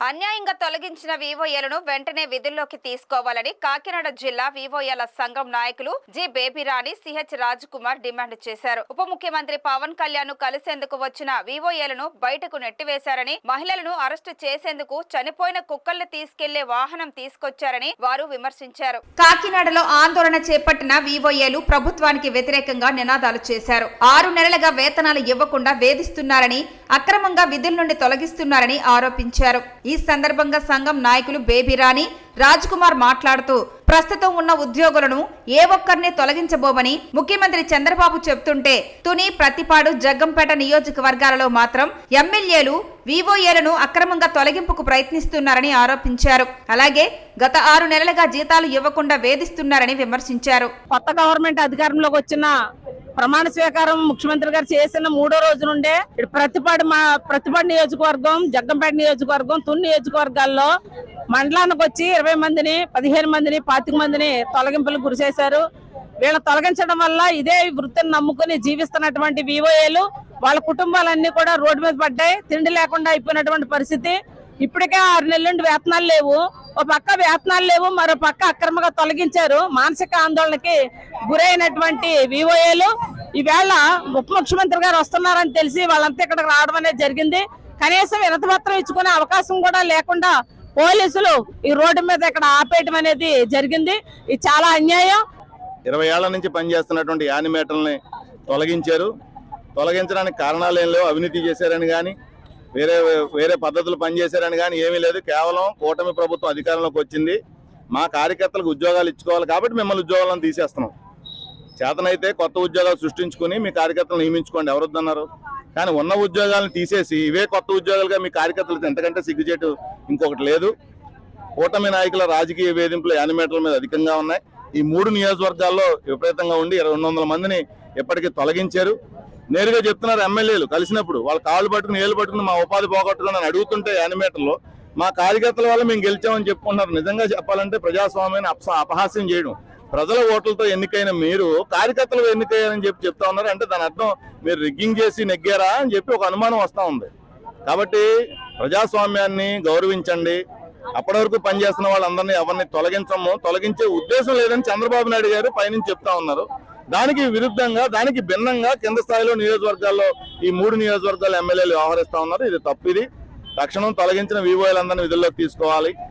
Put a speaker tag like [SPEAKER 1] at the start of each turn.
[SPEAKER 1] అన్యాయంగా తొలగించిన వివోఏలను వెంటనే విధుల్లోకి తీసుకోవాలని కాకినాడ జిల్లా వివోఏల సంఘం నాయకులు G Baby Rani CH Rajkumar demand చేశారు. ఉప ముఖ్యమంత్రి పవన్ కళ్యాణ్ ను కలిసేందుకు వచ్చిన వివోఏలను బయటకు నెట్టివేశారని, మహిళలను అరెస్టు చేసేందుకు చనిపోయిన కుక్కల్ని తీసుకెళ్లే వాహనం తీసుకొచ్చారని వారు విమర్శించారు. కాకినాడలో ఆందోళన చేపట్టిన వివోఏలు ప్రభుత్వానికి వ్యతిరేకంగా నినాదాలు చేశారు. 6 నెలలుగా వేతనాలు ఇవ్వకుండా వేధిస్తున్నారని, అక్రమంగా విధుల నుండి తొలగిస్తున్నారని ఆరోపించారు. ఈ సందర్భంగా సంఘం నాయకులు బేబీరాణి రాజ్కుమార్ మాట్లాడుతూ, ప్రస్తుతం ఉన్న ఉద్యోగులను ఏ ఒక్కరిని తొలగించబోమని ముఖ్యమంత్రి చంద్రబాబు చెప్తుంటే, తుని, ప్రతిపాడు, జగ్గంపేట నియోజకవర్గాలలో మాత్రం ఎమ్మెల్యేలు వివోఏలను అక్రమంగా తొలగింపుకు ప్రయత్నిస్తున్నారని ఆరోపించారు. అలాగే గత 6 నెలలుగా జీతాలు ఇవ్వకుండా వేధిస్తున్నారని విమర్శించారు.
[SPEAKER 2] కొత్త గవర్నమెంట్ అధికారంలోకి వచ్చిన ప్రమాణ స్వీకారం ముఖ్యమంత్రి గారు చేసిన 3వ రోజు నుండే ప్రతిపాడు నియోజకవర్గం, జగ్గంపేట నియోజకవర్గం, తుని నియోజకవర్గాల్లో మండలానికి వచ్చి 20 మందిని, 15 మందిని, 25 మందిని తొలగింపులకు గురి చేశారు. వీళ్ళ తొలగించడం వల్ల ఇదే వృత్తిని నమ్ముకుని జీవిస్తున్నటువంటి వివోఏలు వాళ్ళ కుటుంబాలన్నీ కూడా రోడ్డు మీద పడ్డాయి. తిండి లేకుండా అయిపోయినటువంటి పరిస్థితి. ఇప్పటికే 6 నెలల నుండి వేతనాలు లేవు. ఒక పక్క వేతనాలు లేవు, మరో పక్క అక్రమంగా తొలగించారు. మానసిక ఆందోళనకి గురైనటువంటి వివోఏలు ఈవేళ ఉప ముఖ్యమంత్రి గారు వస్తున్నారని తెలిసి వాళ్ళంతా ఇక్కడికి రావడం అనేది జరిగింది. కనీసం వినతిపత్రం ఇచ్చుకునే అవకాశం కూడా లేకుండా పోలీసులు ఈ రోడ్డు మీద ఇక్కడ ఆపేయడం అనేది జరిగింది. ఇది చాలా అన్యాయం.
[SPEAKER 3] 20 ఏళ్ల నుంచి పనిచేస్తున్నటువంటి యానిమేటర్లని తొలగించారు. తొలగించడానికి కారణాలు ఏం లేవు. అవినీతి చేశారని కానీ, వేరే పద్ధతులు పనిచేశారని కానీ ఏమీ లేదు. కేవలం కూటమి ప్రభుత్వం అధికారంలోకి వచ్చింది, మా కార్యకర్తలకు ఉద్యోగాలు ఇచ్చుకోవాలి కాబట్టి మిమ్మల్ని ఉద్యోగాలను తీసేస్తున్నాం. చేతనైతే కొత్త ఉద్యోగాలు సృష్టించుకుని మీ కార్యకర్తలు నియమించుకోండి, ఎవరొద్దన్నారు. కానీ ఉన్న ఉద్యోగాలను తీసేసి ఇవే కొత్త ఉద్యోగాలుగా మీ కార్యకర్తలు ఎంతకంటే సిగ్గుచేటు ఇంకొకటి లేదు. కూటమి నాయకుల రాజకీయ వేధింపులు యానిమేటర్ల మీద అధికంగా ఉన్నాయి. ఈ 3 నియోజకవర్గాల్లో విపరీతంగా ఉండి 200 మందిని ఎప్పటికీ తొలగించారు. నేరుగా చెప్తున్నారు ఎమ్మెల్యేలు కలిసినప్పుడు, వాళ్ళ కాళ్ళు పట్టుకుని ఏళ్ళు పట్టుకుని మా ఉపాధి పోగొట్టుకుని అడుగుతుంటే యానిమేటర్లు మా కార్యకర్తల వల్ల మేము గెలిచామని చెప్పుకుంటున్నారు. నిజంగా చెప్పాలంటే ప్రజాస్వామ్యాన్ని అపహాస్యం చేయడం. ప్రజల ఓట్లతో ఎన్నికైన మీరు కార్యకర్తలు ఎన్నికయ్యారని చెప్తా ఉన్నారు. అంటే దాని అర్థం మీరు రిగ్గింగ్ చేసి నెగ్గారా అని చెప్పి ఒక అనుమానం వస్తూ ఉంది. కాబట్టి ప్రజాస్వామ్యాన్ని గౌరవించండి. అప్పటి వరకు పనిచేస్తున్న వాళ్ళందరినీ ఎవరిని తొలగించే ఉద్దేశం లేదని చంద్రబాబు నాయుడు గారు పైనుంచి చెప్తా ఉన్నారు. దానికి విరుద్ధంగా, దానికి భిన్నంగా కింద స్థాయిలో నియోజకవర్గాల్లో ఈ 3 నియోజకవర్గాల ఎమ్మెల్యేలు వ్యవహరిస్తా ఉన్నారు. ఇది తప్పు. ఇది తక్షణం తొలగించిన వివోఏలందరినీ విధుల్లోకి తీసుకోవాలి.